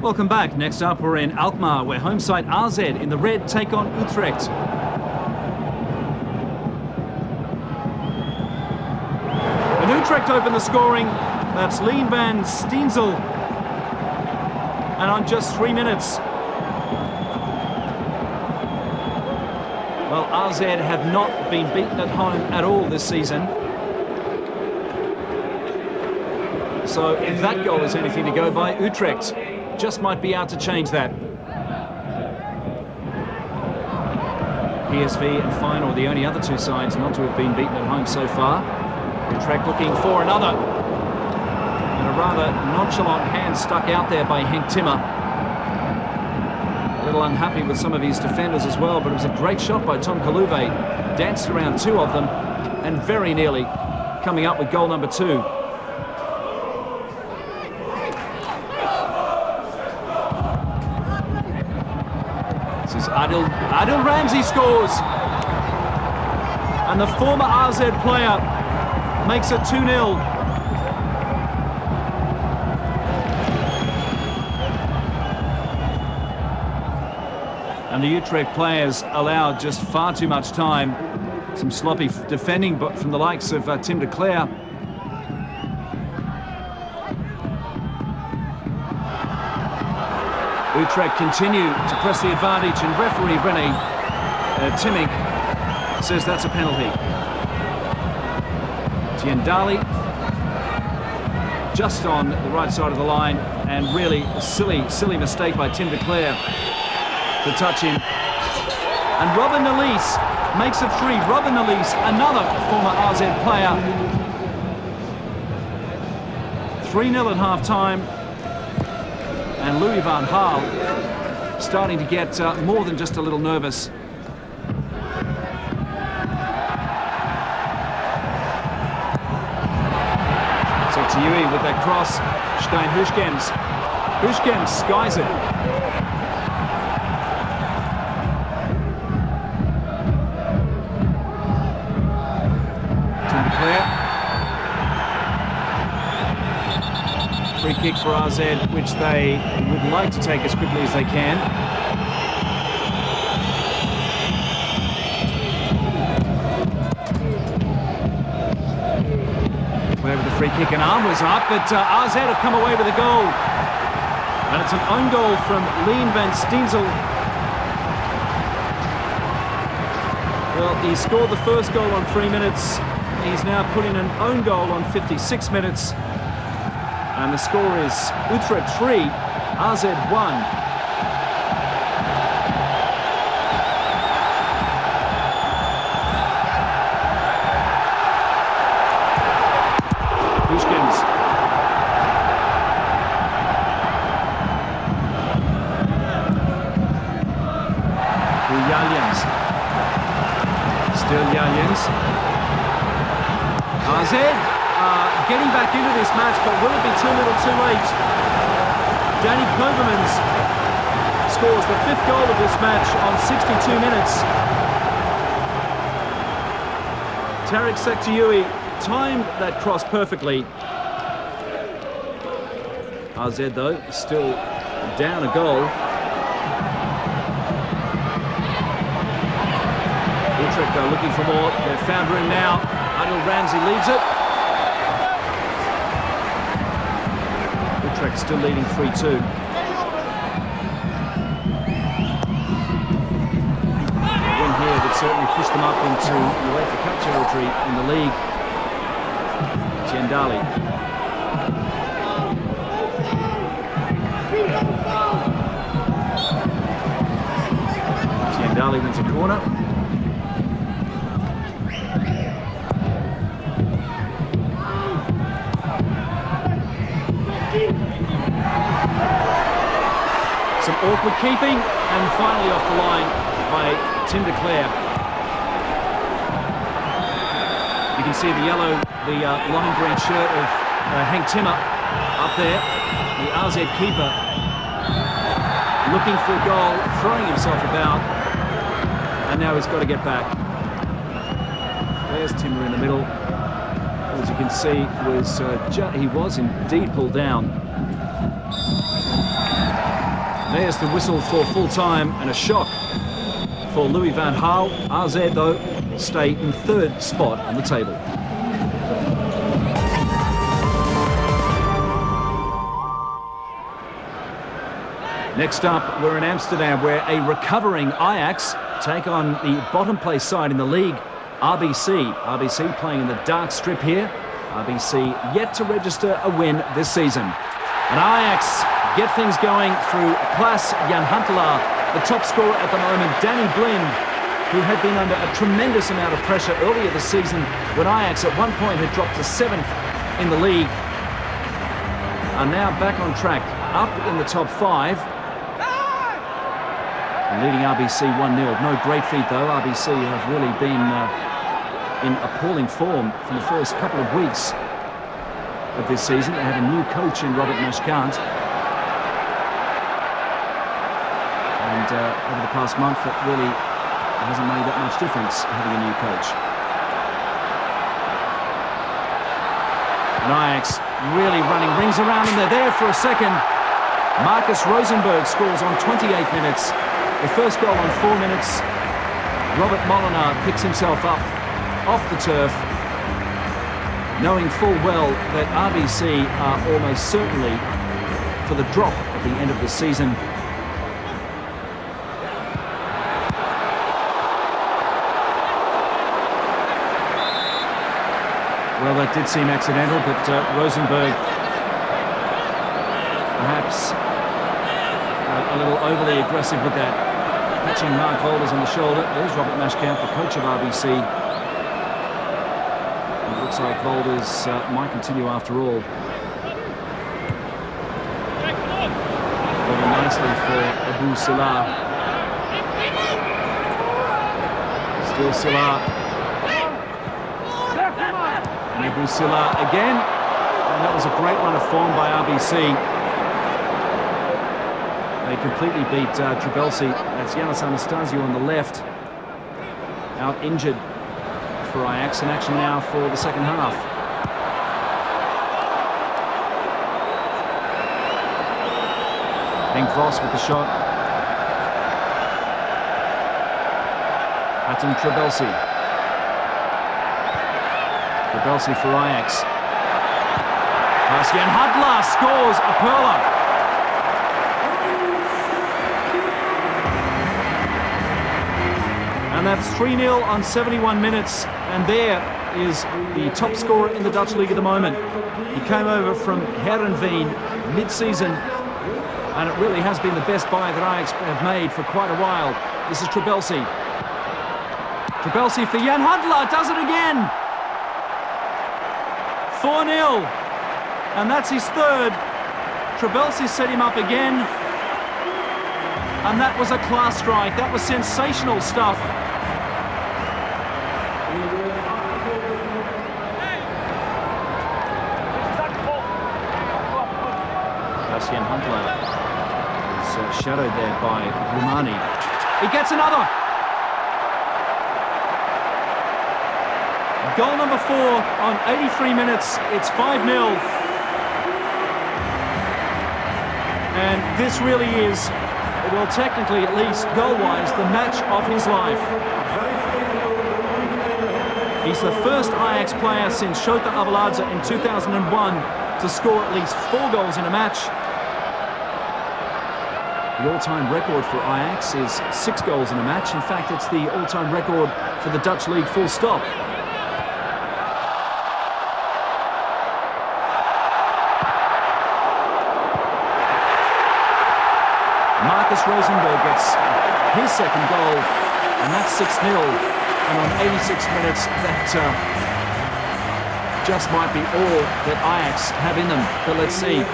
Welcome back. Next up, we're in Alkmaar, where home side AZ in the red take on Utrecht. And Utrecht open the scoring. That's Leen van Steensel. And on just 3 minutes. Well, AZ have not been beaten at home at all this season. So if that goal is anything to go by, Utrecht just might be out to change that. PSV and Feyenoord are the only other two sides not to have been beaten at home so far. Utrecht looking for another. And a rather nonchalant hand stuck out there by Henk Timmer. A little unhappy with some of his defenders as well, but it was a great shot by Tom Kaluve. Danced around two of them and very nearly coming up with goal number 2. Adil Ramsey scores, and the former AZ player makes it 2-0. And the Utrecht players allowed just far too much time. Some sloppy defending but from the likes of Tim de Cler. Utrecht continue to press the advantage, and referee René Timmink says that's a penalty. Tiendali just on the right side of the line, and really a silly mistake by Tim de Cler to touch him. And Robin Nalise makes it 3. Robin Nalise, another former AZ player. 3-0 at half-time. And Louis van Gaal starting to get more than just a little nervous. Sektiui with that cross. Stein Huschgems. Huschgems skies it. Tim de Cler. Free kick for AZ, which they would like to take as quickly as they can. Clear with the free kick, and arm was up, but AZ have come away with a goal. And it's an own goal from Leen van Steensel. Well, he scored the first goal on 3 minutes. He's now put in an own goal on 56 minutes. And the score is Utrecht 3, AZ 1. Huschgems. To Jaljens. Still Jaljens. AZ getting back into this match, but will it be too little too late? Danny Kovermans scores the 5th goal of this match on 62 minutes. Tarek Sektiui timed that cross perfectly. AZ, though, still down a goal. Utrecht are looking for more. They've found room now. Adil Ramsey leads it. Utrecht still leading 3-2. A win here would certainly push them up into UEFA Cup territory in the league. Tiendali. Tiendali wins a corner. Some awkward keeping, and finally off the line by Tim de Cler. You can see the yellow, the lime green shirt of Henk Timmer up there. The AZ keeper looking for a goal, throwing himself about, and now he's got to get back. There's Timmer in the middle. As you can see, he was indeed pulled down. There's the whistle for full time and a shock for Louis van Gaal. AZ, though, will stay in third spot on the table. Next up, we're in Amsterdam, where a recovering Ajax take on the bottom place side in the league, RBC. RBC playing in the dark strip here. RBC yet to register a win this season. And Ajax get things going through Klaas Jan Huntelaar, the top scorer at the moment, Danny Blind, who had been under a tremendous amount of pressure earlier this season when Ajax at one point had dropped to 7th in the league, are now back on track, up in the top 5. Leading RBC 1-0. No great feat though. RBC have really been in appalling form from the first couple of weeks of this season. They have a new coach in Robert Mashkant. And over the past month, it really hasn't made that much difference having a new coach. And Ajax really running rings around them. They're there for a second. Marcus Rosenberg scores on 28 minutes. The first goal on 4 minutes. Robert Molenaar picks himself up off the turf, knowing full well that RBC are almost certainly for the drop at the end of the season. Well, that did seem accidental, but Rosenberg perhaps a little overly aggressive with that. Catching Mark Holders on the shoulder. There's Robert Mashkamp, the coach of RBC. It looks like Holders might continue after all. Very nicely for Abu Salah. Still Salah. And Abu Salah again. And that was a great run of form by RBC. They completely beat Trabelsi. That's Yanis Anastasio on the left. Out injured for Ajax. In action now for the second half. Henk Vos with the shot. Patton Trabelsi. Trabelsi for Ajax. Jan Huntelaar scores a pearler. And that's 3-0 on 71 minutes, and there is the top scorer in the Dutch league at the moment. He came over from Heerenveen mid-season, and it really has been the best buy that Ajax have made for quite a while. This is Trabelsi. Trabelsi for Jan Huntelaar, does it again! 4-0, and that's his third. Trabelsi set him up again, and that was a class strike. That was sensational stuff. Jan Huntelaar is shadowed there by Rumani. He gets another. Goal number 4 on 83 minutes. It's 5-0. And this really is, well, technically at least goal-wise, the match of his life. He's the first Ajax player since Shota Arveladze in 2001 to score at least 4 goals in a match. The all-time record for Ajax is 6 goals in a match. In fact, it's the all-time record for the Dutch league, full stop. Marcus Rosenberg gets his second goal, and that's 6-0. And on 86 minutes, that just might be all that Ajax have in them. But let's see.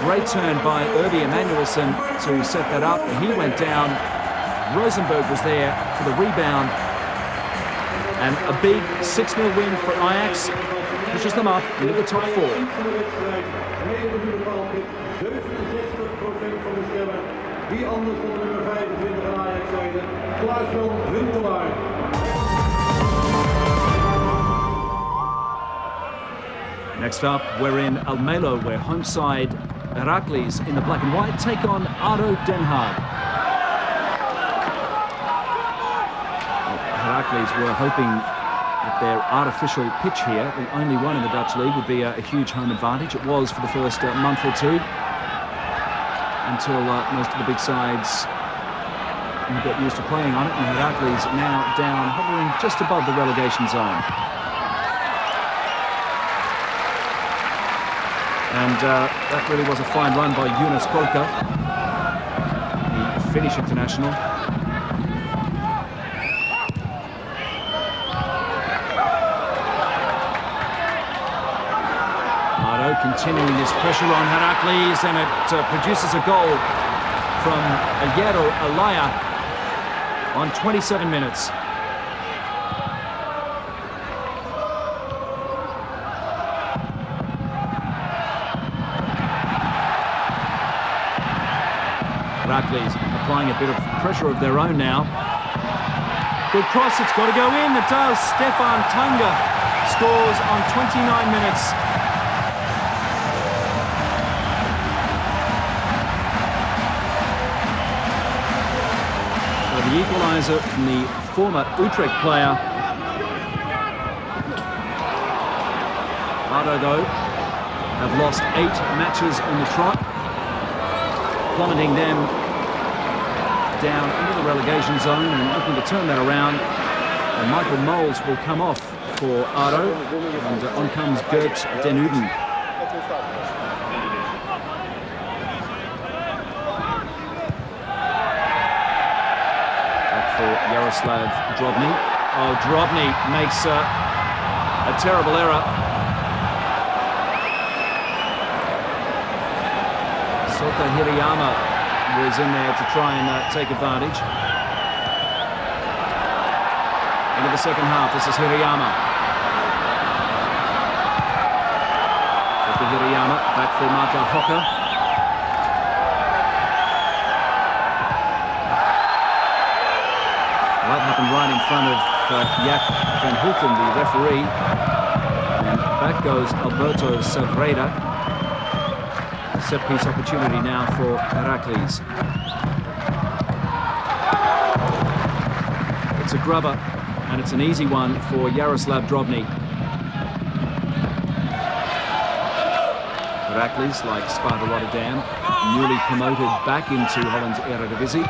Great turn by Urbi Emanuelson to set that up. He went down. Rosenberg was there for the rebound. And a big 6-0 win for Ajax pushes them up into the top 4. Next up, we're in Almelo, where home side Heracles in the black and white take on ADO Den Haag. Heracles were hoping that their artificial pitch here, the only one in the Dutch league, would be a huge home advantage. It was for the first month or two, until most of the big sides got used to playing on it, and Heracles now down, hovering just above the relegation zone. And that really was a fine run by Yunus Kolka, the Finnish international. ADO continuing this pressure on Heracles, and it produces a goal from Ayero Alaya on 27 minutes. Heracles applying a bit of pressure of their own now. Good cross, it's got to go in. It does. Stefan Tunga scores on 29 minutes. So the equaliser from the former Utrecht player. ADO, though, have lost 8 matches on the trot, plummeting them down into the relegation zone and looking to turn that around. And Michael Moles will come off for ADO, and on comes Gert Den Uden. Back for Jaroslav Drobny. Oh, Drobny makes a terrible error. Sota Hirayama was in there to try and take advantage. Into the second half, this is Hirayama. Sota Hirayama, back for Marco Hocker. Well, that happened right in front of Jack van Hulten, the referee. And back goes Alberto Sagreda. Set-piece opportunity now for Heracles. It's a grubber, and it's an easy one for Jaroslav Drobny. Heracles, like Sparta Rotterdam, newly promoted back into Holland's Eredivisie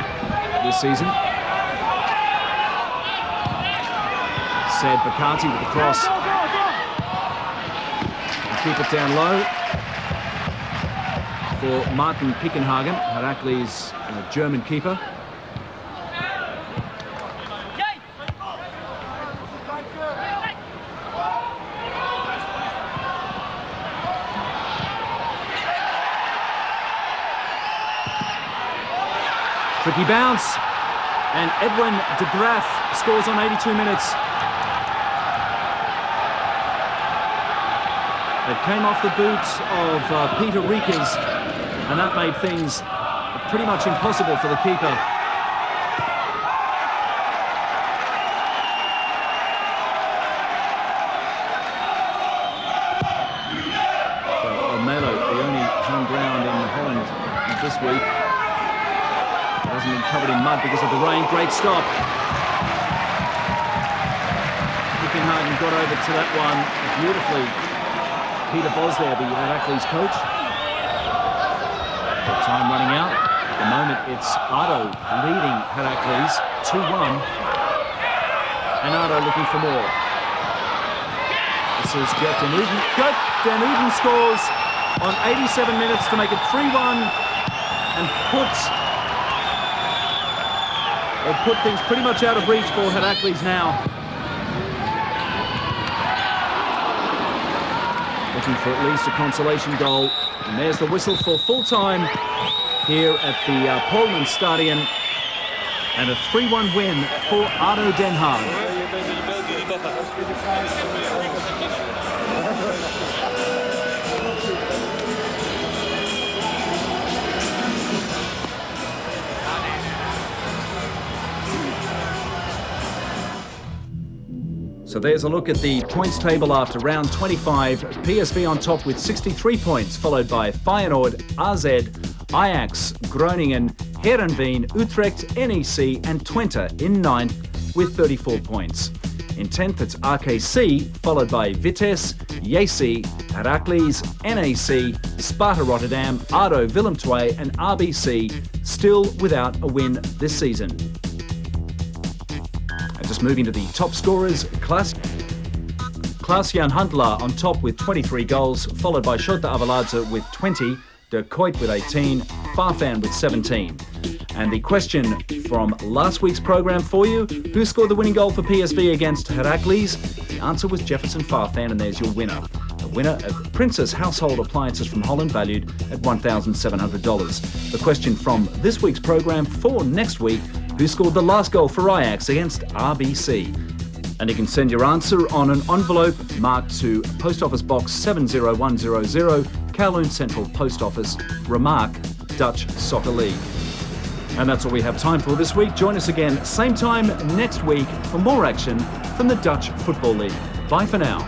this season. Said Bakati with the cross. And keep it down low for Martin Pickenhagen, Heracles' German keeper. Tricky bounce, and Edwin de Graaf scores on 82 minutes. It came off the boots of Peter Riekers, and that made things pretty much impossible for the keeper. So Almelo, the only home ground in Holland this week, hasn't been covered in mud because of the rain. Great stop. Pickenhagen got over to that one beautifully. Peter Bos there, the Heracles coach. Time running out. At the moment, it's ADO leading Heracles 2-1. And ADO looking for more. This is Gert Den Uden. Gert Den Uden scores on 87 minutes to make it 3-1 and put things pretty much out of reach for Heracles now. Looking for at least a consolation goal. And there's the whistle for full-time here at the Polman Stadion. And a 3-1 win for ADO Den Haag. So there's a look at the points table after round 25. PSV on top with 63 points, followed by Feyenoord, AZ, Ajax, Groningen, Heerenveen, Utrecht, NEC and Twente in 9th with 34 points. In 10th it's RKC, followed by Vitesse, JC, Heracles, NAC, Sparta Rotterdam, ADO Willem II and RBC, still without a win this season. And just moving to the top scorers, Klaas-Jan Huntelaar on top with 23 goals, followed by Shota Avaladze with 20, De Kuyt with 18, Farfan with 17. And the question from last week's program for you, who scored the winning goal for PSV against Heracles? The answer was Jefferson Farfan, and there's your winner. The winner of Princess Household Appliances from Holland, valued at $1,700. The question from this week's program for next week, who scored the last goal for Ajax against RBC? And you can send your answer on an envelope marked to Post Office Box 70100, Kowloon Central Post Office, Remark, Dutch Soccer League. And that's all we have time for this week. Join us again, same time next week for more action from the Dutch Football League. Bye for now.